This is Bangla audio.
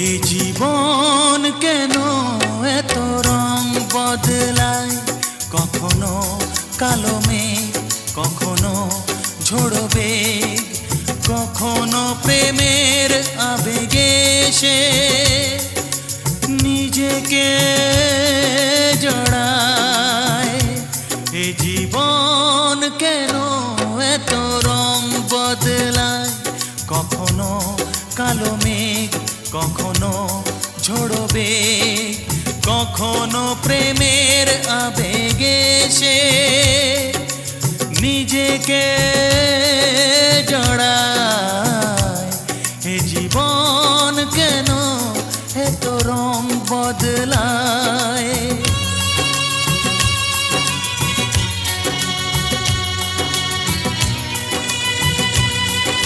এ জীবন কেন এত রং বদলায়, কখনো কালো মেঘ, কখনো ঝোড়ো বেগ, কখনো প্রেমের আবেগে সে নিজেকে জড়ায়। এ জীবন কেন এত রং বদলায়, কখনো কালো মেঘ, কখনো ঝোড়ো বেগ, কখনো প্রেমের আবেগে সে নিজেকে জড়ায়।